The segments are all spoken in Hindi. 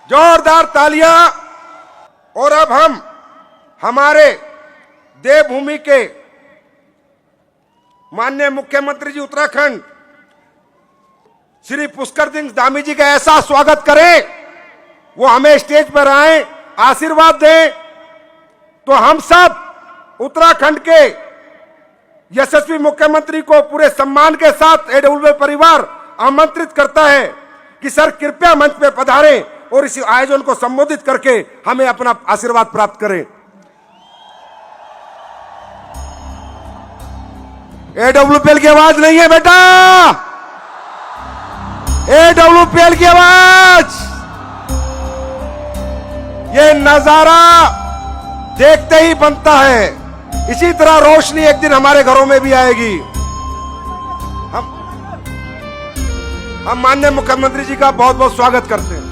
जोरदार तालियां। और अब हम हमारे देवभूमि के माननीय मुख्यमंत्री जी उत्तराखंड श्री पुष्कर सिंह धामी जी का ऐसा स्वागत करें, वो हमें स्टेज पर आए, आशीर्वाद दें। तो हम सब उत्तराखंड के यशस्वी मुख्यमंत्री को पूरे सम्मान के साथ एडब्ल्यूए परिवार आमंत्रित करता है कि सर कृपया मंच पे पधारें और इस आयोजन को संबोधित करके हमें अपना आशीर्वाद प्राप्त करें। एडब्ल्यूपीएल की आवाज नहीं है बेटा, एडब्ल्यूपीएल की आवाज। ये नजारा देखते ही बनता है। इसी तरह रोशनी एक दिन हमारे घरों में भी आएगी। हम माननीय मुख्यमंत्री जी का बहुत बहुत स्वागत करते हैं।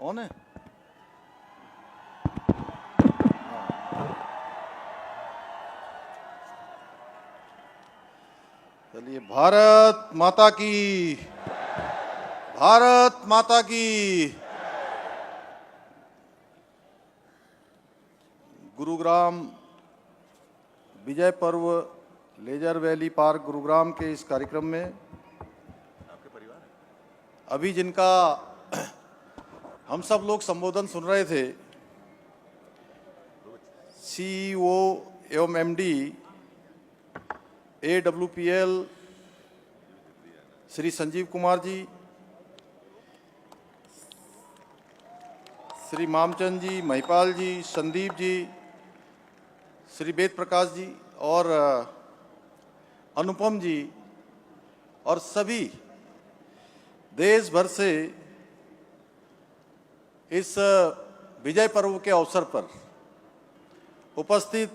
कौन है? चलिए, भारत माता की, भारत माता की। गुरुग्राम विजय पर्व लेजर वैली पार्क गुरुग्राम के इस कार्यक्रम में अभी जिनका हम सब लोग संबोधन सुन रहे थे, सीईओ एवं एमडी एडब्ल्यूपीएल श्री संजीव कुमार जी, श्री मामचंद जी, महिपाल जी, संदीप जी, श्री वेद प्रकाश जी और अनुपम जी और सभी देश भर से इस विजय पर्व के अवसर पर उपस्थित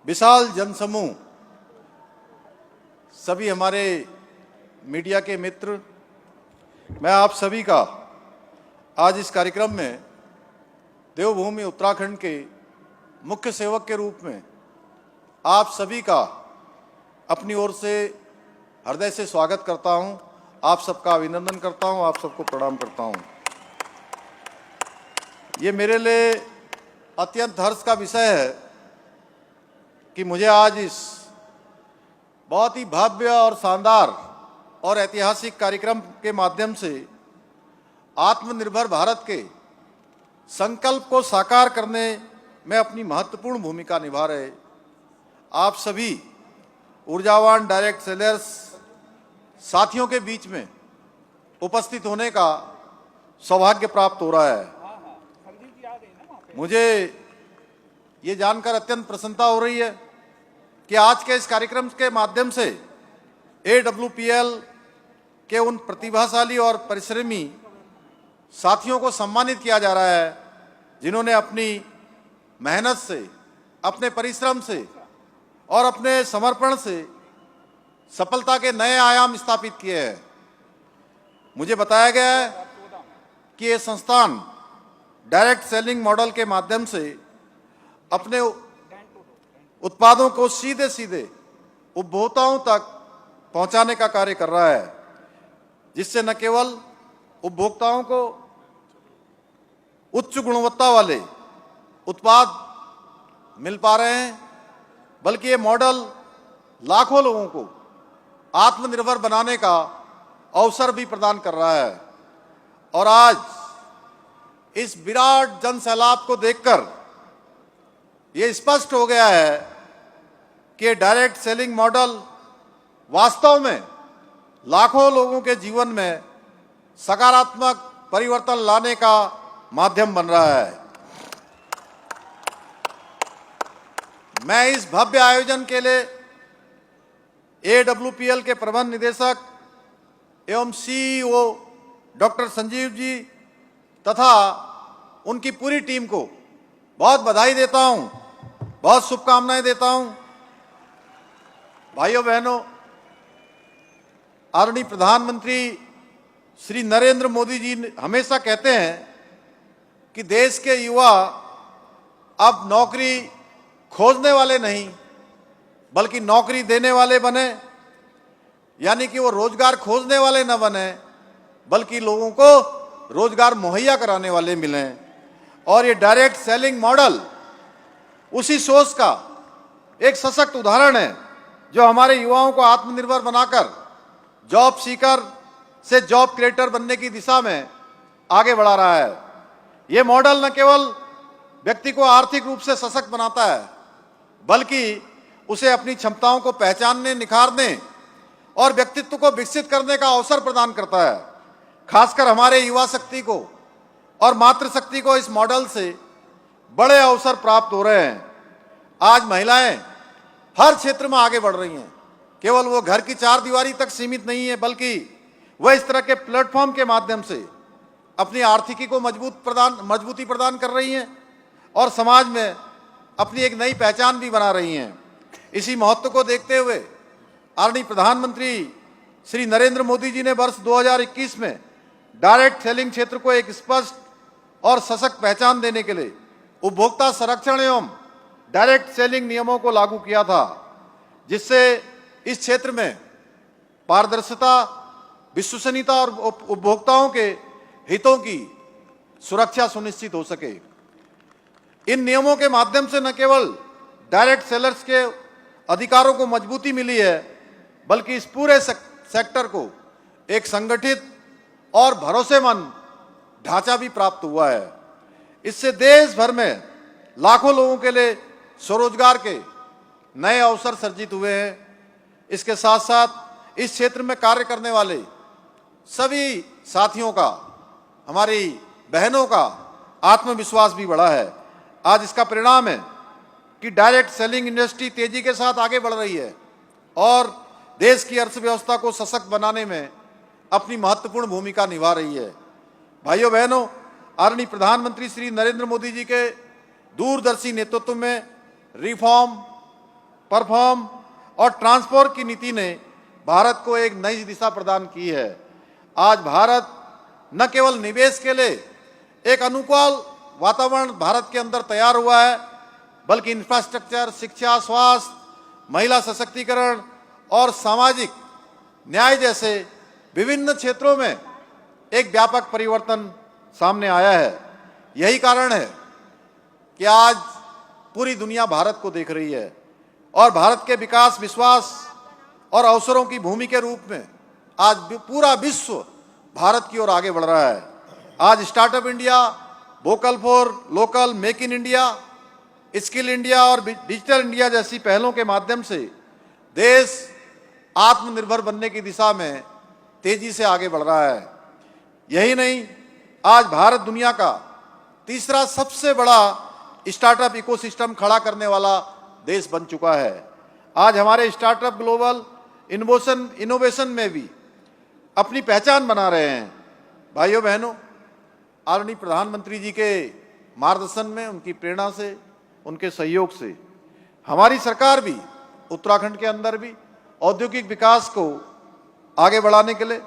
विशाल जनसमूह, सभी हमारे मीडिया के मित्र, मैं आप सभी का आज इस कार्यक्रम में देवभूमि उत्तराखंड के मुख्य सेवक के रूप में आप सभी का अपनी ओर से हृदय से स्वागत करता हूं। आप सबका अभिनंदन करता हूं, आप सबको प्रणाम करता हूं। ये मेरे लिए अत्यंत हर्ष का विषय है कि मुझे आज इस बहुत ही भव्य और शानदार और ऐतिहासिक कार्यक्रम के माध्यम से आत्मनिर्भर भारत के संकल्प को साकार करने में अपनी महत्वपूर्ण भूमिका निभा रहे आप सभी ऊर्जावान डायरेक्ट सेलर्स साथियों के बीच में उपस्थित होने का सौभाग्य प्राप्त हो रहा है। मुझे ये जानकर अत्यंत प्रसन्नता हो रही है कि आज के इस कार्यक्रम के माध्यम से एडब्ल्यूपीएल के उन प्रतिभाशाली और परिश्रमी साथियों को सम्मानित किया जा रहा है जिन्होंने अपनी मेहनत से, अपने परिश्रम से और अपने समर्पण से सफलता के नए आयाम स्थापित किए हैं। मुझे बताया गया है कि ये संस्थान डायरेक्ट सेलिंग मॉडल के माध्यम से अपने उत्पादों को सीधे सीधे उपभोक्ताओं तक पहुंचाने का कार्य कर रहा है, जिससे न केवल उपभोक्ताओं को उच्च गुणवत्ता वाले उत्पाद मिल पा रहे हैं, बल्कि ये मॉडल लाखों लोगों को आत्मनिर्भर बनाने का अवसर भी प्रदान कर रहा है। और आज इस विराट जन सैलाब को देखकर यह स्पष्ट हो गया है कि डायरेक्ट सेलिंग मॉडल वास्तव में लाखों लोगों के जीवन में सकारात्मक परिवर्तन लाने का माध्यम बन रहा है। मैं इस भव्य आयोजन के लिए AWPL के प्रबंध निदेशक एवं CEO डॉक्टर संजीव जी तथा उनकी पूरी टीम को बहुत बधाई देता हूं, बहुत शुभकामनाएं देता हूं। भाइयों बहनों, आदरणीय प्रधानमंत्री श्री नरेंद्र मोदी जी हमेशा कहते हैं कि देश के युवा अब नौकरी खोजने वाले नहीं बल्कि नौकरी देने वाले बने, यानी कि वो रोजगार खोजने वाले न बने बल्कि लोगों को रोजगार मुहैया कराने वाले मिलें। और ये डायरेक्ट सेलिंग मॉडल उसी सोच का एक सशक्त उदाहरण है जो हमारे युवाओं को आत्मनिर्भर बनाकर जॉब सीकर से जॉब क्रिएटर बनने की दिशा में आगे बढ़ा रहा है। ये मॉडल न केवल व्यक्ति को आर्थिक रूप से सशक्त बनाता है बल्कि उसे अपनी क्षमताओं को पहचानने, निखारने और व्यक्तित्व को विकसित करने का अवसर प्रदान करता है। खासकर हमारे युवा शक्ति को और मातृशक्ति को इस मॉडल से बड़े अवसर प्राप्त हो रहे हैं। आज महिलाएं हर क्षेत्र में आगे बढ़ रही हैं। केवल वो घर की चार दीवारी तक सीमित नहीं है बल्कि वह इस तरह के प्लेटफॉर्म के माध्यम से अपनी आर्थिकी को मजबूती प्रदान कर रही हैं और समाज में अपनी एक नई पहचान भी बना रही हैं। इसी महत्व को देखते हुए आदरणीय प्रधानमंत्री श्री नरेंद्र मोदी जी ने वर्ष 2021 में डायरेक्ट सेलिंग क्षेत्र को एक स्पष्ट और सशक्त पहचान देने के लिए उपभोक्ता संरक्षण एवं डायरेक्ट सेलिंग नियमों को लागू किया था, जिससे इस क्षेत्र में पारदर्शिता, विश्वसनीयता और उपभोक्ताओं के हितों की सुरक्षा सुनिश्चित हो सके। इन नियमों के माध्यम से न केवल डायरेक्ट सेलर्स के अधिकारों को मजबूती मिली है बल्कि इस पूरे सेक्टर को एक संगठित और भरोसेमंद ढांचा भी प्राप्त हुआ है। इससे देश भर में लाखों लोगों के लिए स्वरोजगार के नए अवसर सर्जित हुए हैं। इसके साथ साथ इस क्षेत्र में कार्य करने वाले सभी साथियों का, हमारी बहनों का आत्मविश्वास भी बढ़ा है। आज इसका परिणाम है कि डायरेक्ट सेलिंग इंडस्ट्री तेजी के साथ आगे बढ़ रही है और देश की अर्थव्यवस्था को सशक्त बनाने में अपनी महत्वपूर्ण भूमिका निभा रही है। भाइयों बहनों, आदरणीय प्रधानमंत्री श्री नरेंद्र मोदी जी के दूरदर्शी नेतृत्व में रिफॉर्म, परफॉर्म और ट्रांसफॉर्म की नीति ने भारत को एक नई दिशा प्रदान की है। आज भारत न केवल निवेश के लिए एक अनुकूल वातावरण भारत के अंदर तैयार हुआ है बल्कि इंफ्रास्ट्रक्चर, शिक्षा, स्वास्थ्य, महिला सशक्तिकरण और सामाजिक न्याय जैसे विभिन्न क्षेत्रों में एक व्यापक परिवर्तन सामने आया है। यही कारण है कि आज पूरी दुनिया भारत को देख रही है और भारत के विकास, विश्वास और अवसरों की भूमि के रूप में आज पूरा विश्व भारत की ओर आगे बढ़ रहा है। आज startup India, vocal for local, make in India, skill India और डिजिटल इंडिया जैसी पहलों के माध्यम से देश आत्मनिर्भर बनने की दिशा में तेजी से आगे बढ़ रहा है। यही नहीं, आज भारत दुनिया का तीसरा सबसे बड़ा स्टार्टअप इकोसिस्टम खड़ा करने वाला देश बन चुका है। आज हमारे स्टार्टअप ग्लोबल इनोवेशन में भी अपनी पहचान बना रहे हैं। भाइयों बहनों, आदरणीय प्रधानमंत्री जी के मार्गदर्शन में, उनकी प्रेरणा से, उनके सहयोग से हमारी सरकार भी उत्तराखंड के अंदर भी औद्योगिक विकास को आगे बढ़ाने के लिए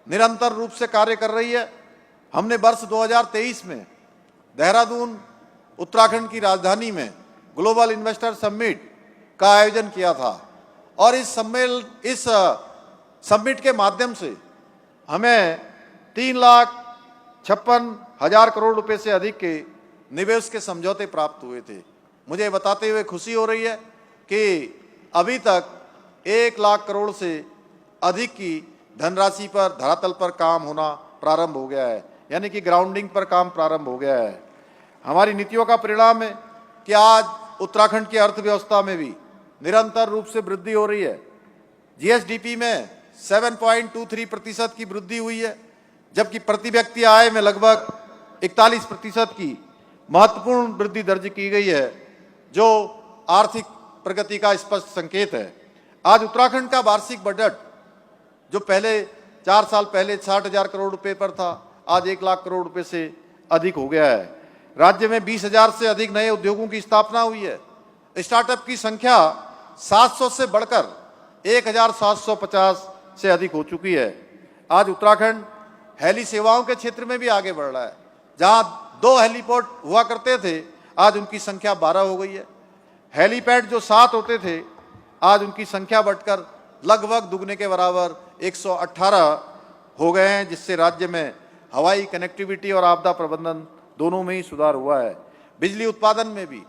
निरंतर रूप से कार्य कर रही है। हमने वर्ष 2023 में देहरादून, उत्तराखंड की राजधानी में ग्लोबल इन्वेस्टर समिट का आयोजन किया था और इस समिट के माध्यम से हमें 3,56,000 करोड़ रुपए से अधिक के निवेश के समझौते प्राप्त हुए थे। मुझे बताते हुए खुशी हो रही है कि अभी तक 1 लाख करोड़ से अधिक की धनराशि पर धरातल पर काम होना प्रारंभ हो गया है, यानी कि ग्राउंडिंग पर काम प्रारंभ हो गया है। हमारी नीतियों का परिणाम है कि आज उत्तराखंड की अर्थव्यवस्था में भी निरंतर रूप से वृद्धि हो रही है। जीएसडीपी में 7.23% की वृद्धि हुई है, जबकि प्रति व्यक्ति आय में लगभग 41% की महत्वपूर्ण वृद्धि दर्ज की गई है, जो आर्थिक प्रगति का स्पष्ट संकेत है। आज उत्तराखंड का वार्षिक बजट जो पहले 4 साल पहले 60,000 करोड़ रुपए पर था, आज 1 लाख करोड़ रुपए से अधिक हो गया है। राज्य में 20,000 से अधिक नए उद्योगों की स्थापना हुई है। स्टार्टअप की संख्या 700 से बढ़कर 1,750 से अधिक हो चुकी है। आज उत्तराखंड हेली सेवाओं के क्षेत्र में भी आगे बढ़ रहा है। जहां 2 हेलीपोर्ट हुआ करते थे, आज उनकी संख्या 12 हो गई है। हेलीपैड जो 7 होते थे, आज उनकी संख्या बढ़कर लगभग दुगने के बराबर 118 हो गए हैं, जिससे राज्य में हवाई कनेक्टिविटी और आपदा प्रबंधन दोनों में ही सुधार हुआ है। बिजली उत्पादन में भी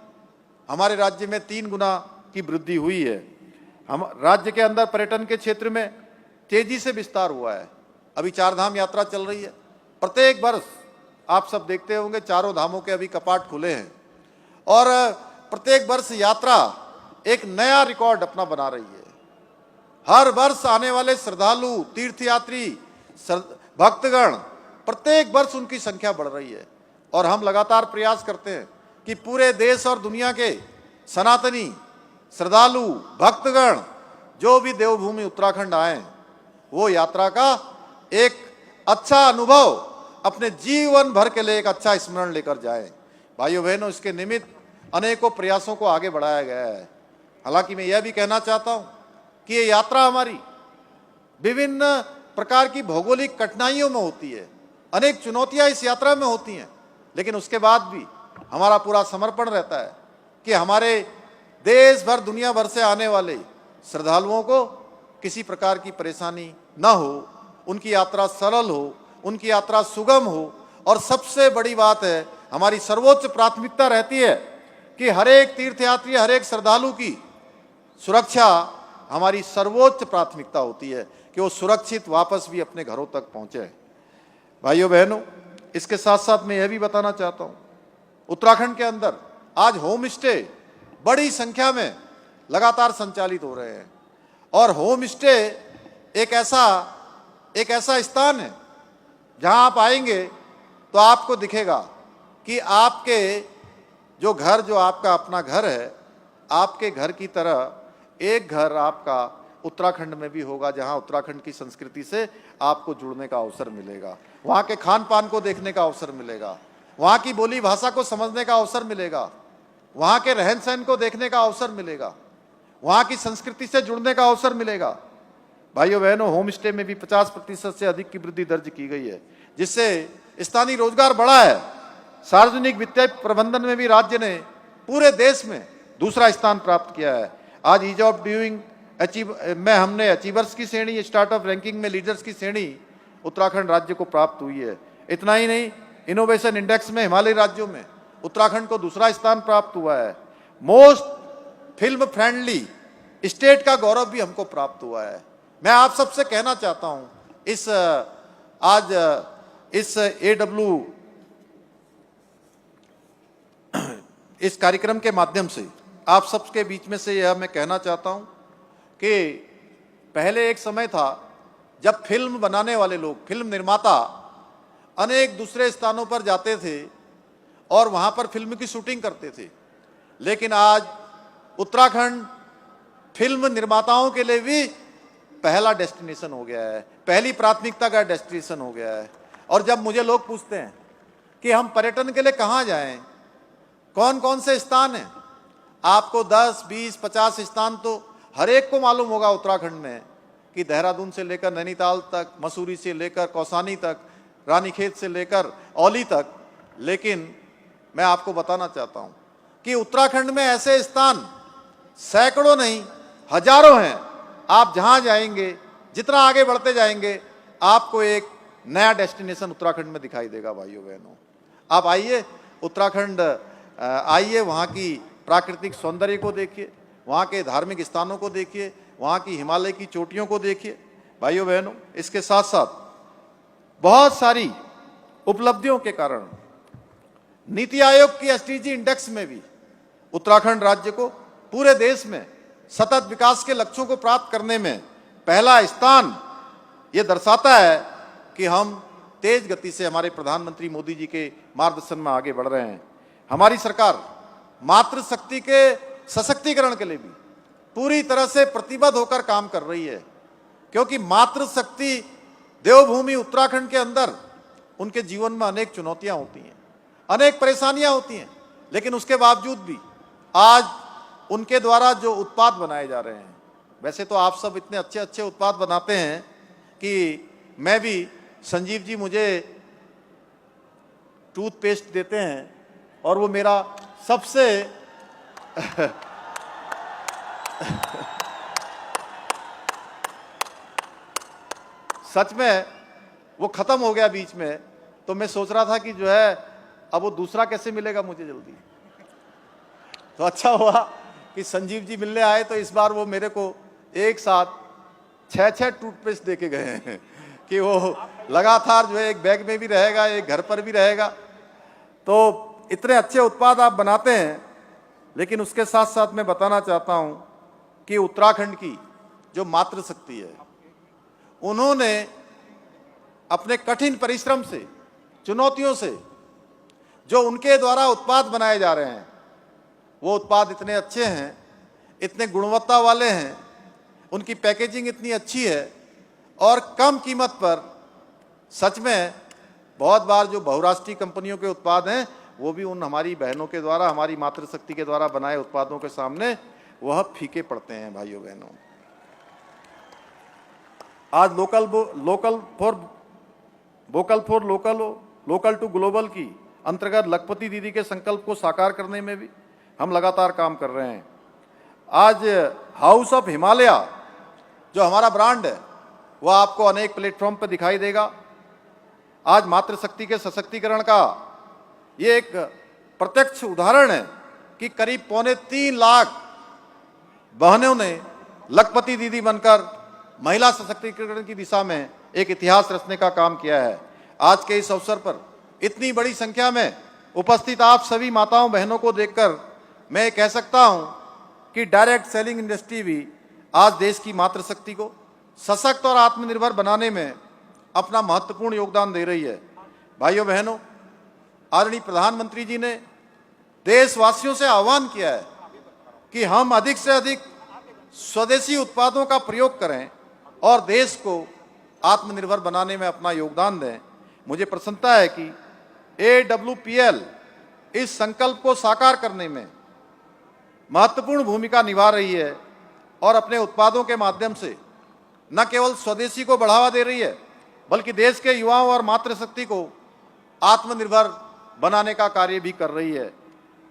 हमारे राज्य में 3 गुना की वृद्धि हुई है। हम राज्य के अंदर पर्यटन के क्षेत्र में तेजी से विस्तार हुआ है। अभी 4 धाम यात्रा चल रही है। प्रत्येक वर्ष आप सब देखते होंगे, चारों धामों के अभी कपाट खुले हैं और प्रत्येक वर्ष यात्रा एक नया रिकॉर्ड अपना बना रही है। हर वर्ष आने वाले श्रद्धालु, तीर्थयात्री, भक्तगण, प्रत्येक वर्ष उनकी संख्या बढ़ रही है और हम लगातार प्रयास करते हैं कि पूरे देश और दुनिया के सनातनी श्रद्धालु, भक्तगण जो भी देवभूमि उत्तराखंड आए, वो यात्रा का एक अच्छा अनुभव अपने जीवन भर के लिए एक अच्छा स्मरण लेकर जाएं। भाइयों बहनों, इसके निमित्त अनेकों प्रयासों को आगे बढ़ाया गया है। हालांकि मैं यह भी कहना चाहता हूं कि ये यात्रा हमारी विभिन्न प्रकार की भौगोलिक कठिनाइयों में होती है, अनेक चुनौतियां इस यात्रा में होती हैं, लेकिन उसके बाद भी हमारा पूरा समर्पण रहता है कि हमारे देश भर, दुनिया भर से आने वाले श्रद्धालुओं को किसी प्रकार की परेशानी न हो, उनकी यात्रा सरल हो, उनकी यात्रा सुगम हो। और सबसे बड़ी बात है, हमारी सर्वोच्च प्राथमिकता रहती है कि हर एक तीर्थयात्री, हर एक श्रद्धालु की सुरक्षा हमारी सर्वोच्च प्राथमिकता होती है कि वो सुरक्षित वापस भी अपने घरों तक पहुंचे। भाइयों बहनों, इसके साथ साथ मैं यह भी बताना चाहता हूं, उत्तराखंड के अंदर आज होम स्टे बड़ी संख्या में लगातार संचालित हो रहे हैं और होम स्टे एक ऐसा स्थान है जहां आप आएंगे तो आपको दिखेगा कि आपके जो आपका अपना घर है, आपके घर की तरह एक घर आपका उत्तराखंड में भी होगा, जहां उत्तराखंड की संस्कृति से आपको जुड़ने का अवसर मिलेगा, वहां के खान पान को देखने का अवसर मिलेगा, वहां की बोली भाषा को समझने का अवसर मिलेगा, वहां के रहन सहन को देखने का अवसर मिलेगा, वहां की संस्कृति से जुड़ने का अवसर मिलेगा। भाइयों बहनों, होम स्टे में भी 50% से अधिक की वृद्धि दर्ज की गई है, जिससे स्थानीय रोजगार बढ़ा है। सार्वजनिक वित्तीय प्रबंधन में भी राज्य ने पूरे देश में दूसरा स्थान प्राप्त किया है। आज ईज ऑफ डूइंग में हमने अचीवर्स की श्रेणी, स्टार्टअप रैंकिंग में लीडर्स की श्रेणी उत्तराखंड राज्य को प्राप्त हुई है। इतना ही नहीं, इनोवेशन इंडेक्स में हिमालयी राज्यों में उत्तराखंड को दूसरा स्थान प्राप्त हुआ है। मोस्ट फिल्म फ्रेंडली स्टेट का गौरव भी हमको प्राप्त हुआ है। मैं आप सबसे कहना चाहता हूं, इस कार्यक्रम के माध्यम से आप सबके बीच में से यह मैं कहना चाहता हूं कि पहले एक समय था जब फिल्म बनाने वाले लोग, फिल्म निर्माता अनेक दूसरे स्थानों पर जाते थे और वहां पर फिल्म की शूटिंग करते थे, लेकिन आज उत्तराखंड फिल्म निर्माताओं के लिए भी पहला डेस्टिनेशन हो गया है, पहली प्राथमिकता का डेस्टिनेशन हो गया है। और जब मुझे लोग पूछते हैं कि हम पर्यटन के लिए कहाँ जाएं, कौन कौन से स्थान हैं, आपको 10, 20, 50 स्थान तो हर एक को मालूम होगा उत्तराखंड में कि देहरादून से लेकर नैनीताल तक, मसूरी से लेकर कौसानी तक, रानीखेत से लेकर औली तक। लेकिन मैं आपको बताना चाहता हूं कि उत्तराखंड में ऐसे स्थान सैकड़ों नहीं हजारों हैं। आप जहां जाएंगे, जितना आगे बढ़ते जाएंगे, आपको एक नया डेस्टिनेशन उत्तराखंड में दिखाई देगा। भाइयों बहनों, आप आइए उत्तराखंड, आइए वहां की प्राकृतिक सौंदर्य को देखिए, वहां के धार्मिक स्थानों को देखिए, वहां की हिमालय की चोटियों को देखिए। भाइयों बहनों, इसके साथ साथ बहुत सारी उपलब्धियों के कारण नीति आयोग की एसडीजी इंडेक्स में भी उत्तराखंड राज्य को पूरे देश में सतत विकास के लक्ष्यों को प्राप्त करने में पहला स्थान ये दर्शाता है कि हम तेज गति से हमारे प्रधानमंत्री मोदी जी के मार्गदर्शन में आगे बढ़ रहे हैं। हमारी सरकार मातृशक्ति के सशक्तिकरण के लिए भी पूरी तरह से प्रतिबद्ध होकर काम कर रही है, क्योंकि मातृशक्ति देवभूमि उत्तराखंड के अंदर उनके जीवन में अनेक चुनौतियां होती हैं, अनेक परेशानियां होती हैं, लेकिन उसके बावजूद भी आज उनके द्वारा जो उत्पाद बनाए जा रहे हैं, वैसे तो आप सब इतने अच्छे अच्छे उत्पाद बनाते हैं कि मैं भी, संजीव जी मुझे टूथपेस्ट देते हैं और वो मेरा सबसे सच में वो खत्म हो गया बीच में, तो मैं सोच रहा था कि जो है अब वो दूसरा कैसे मिलेगा मुझे जल्दी। तो अच्छा हुआ कि संजीव जी मिलने आए, तो इस बार वो मेरे को एक साथ 6 टूथपेस्ट दे के गए हैं कि वो लगातार जो है एक बैग में भी रहेगा, एक घर पर भी रहेगा। तो इतने अच्छे उत्पाद आप बनाते हैं, लेकिन उसके साथ साथ मैं बताना चाहता हूं कि उत्तराखंड की जो मातृशक्ति है, उन्होंने अपने कठिन परिश्रम से, चुनौतियों से जो उनके द्वारा उत्पाद बनाए जा रहे हैं, वो उत्पाद इतने अच्छे हैं, इतने गुणवत्ता वाले हैं, उनकी पैकेजिंग इतनी अच्छी है और कम कीमत पर। सच में बहुत बार जो बहुराष्ट्रीय कंपनियों के उत्पाद हैं, वो भी उन हमारी बहनों के द्वारा, हमारी मातृशक्ति के द्वारा बनाए उत्पादों के सामने वह फीके पड़ते हैं। भाइयों बहनों, आज vocal for local to global की अंतर्गत लखपति दीदी के संकल्प को साकार करने में भी हम लगातार काम कर रहे हैं। आज हाउस ऑफ हिमालय जो हमारा ब्रांड है, वह आपको अनेक प्लेटफॉर्म पर दिखाई देगा। आज मातृशक्ति के सशक्तिकरण का ये एक प्रत्यक्ष उदाहरण है कि करीब 3.25 लाख बहनों ने लखपति दीदी बनकर महिला सशक्तिकरण की दिशा में एक इतिहास रचने का काम किया है। आज के इस अवसर पर इतनी बड़ी संख्या में उपस्थित आप सभी माताओं बहनों को देखकर मैं ये कह सकता हूं कि डायरेक्ट सेलिंग इंडस्ट्री भी आज देश की मातृशक्ति को सशक्त और आत्मनिर्भर बनाने में अपना महत्वपूर्ण योगदान दे रही है। भाइयों बहनों, आदरणीय प्रधानमंत्री जी ने देशवासियों से आह्वान किया है कि हम अधिक से अधिक स्वदेशी उत्पादों का प्रयोग करें और देश को आत्मनिर्भर बनाने में अपना योगदान दें। मुझे प्रसन्नता है कि AWPL इस संकल्प को साकार करने में महत्वपूर्ण भूमिका निभा रही है और अपने उत्पादों के माध्यम से न केवल स्वदेशी को बढ़ावा दे रही है, बल्कि देश के युवाओं और मातृशक्ति को आत्मनिर्भर बनाने का कार्य भी कर रही है।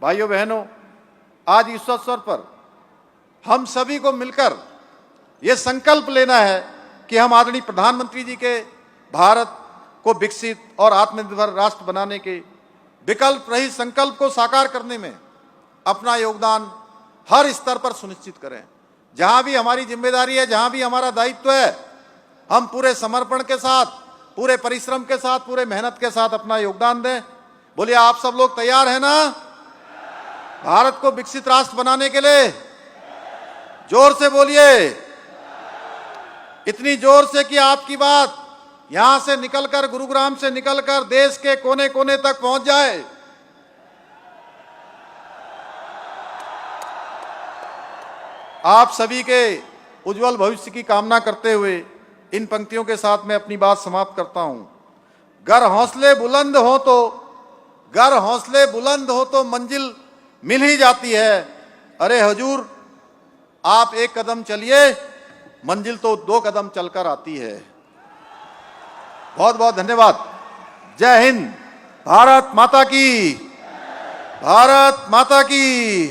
भाइयों बहनों, आज इस अवसर पर हम सभी को मिलकर ये संकल्प लेना है कि हम आदरणीय प्रधानमंत्री जी के भारत को विकसित और आत्मनिर्भर राष्ट्र बनाने के विकल्प रहित संकल्प को साकार करने में अपना योगदान हर स्तर पर सुनिश्चित करें। जहां भी हमारी जिम्मेदारी है, जहां भी हमारा दायित्व है, हम पूरे समर्पण के साथ, पूरे परिश्रम के साथ, पूरे मेहनत के साथ अपना योगदान दें। बोलिए, आप सब लोग तैयार हैं ना भारत को विकसित राष्ट्र बनाने के लिए? जोर से बोलिए, इतनी जोर से कि आपकी बात यहां से निकलकर, गुरुग्राम से निकलकर देश के कोने कोने तक पहुंच जाए। आप सभी के उज्जवल भविष्य की कामना करते हुए इन पंक्तियों के साथ मैं अपनी बात समाप्त करता हूं। गर हौसले बुलंद हो तो मंजिल मिल ही जाती है। अरे हुजूर, आप एक कदम चलिए, मंजिल तो 2 कदम चलकर आती है। बहुत बहुत धन्यवाद। जय हिंद। भारत माता की, भारत माता की।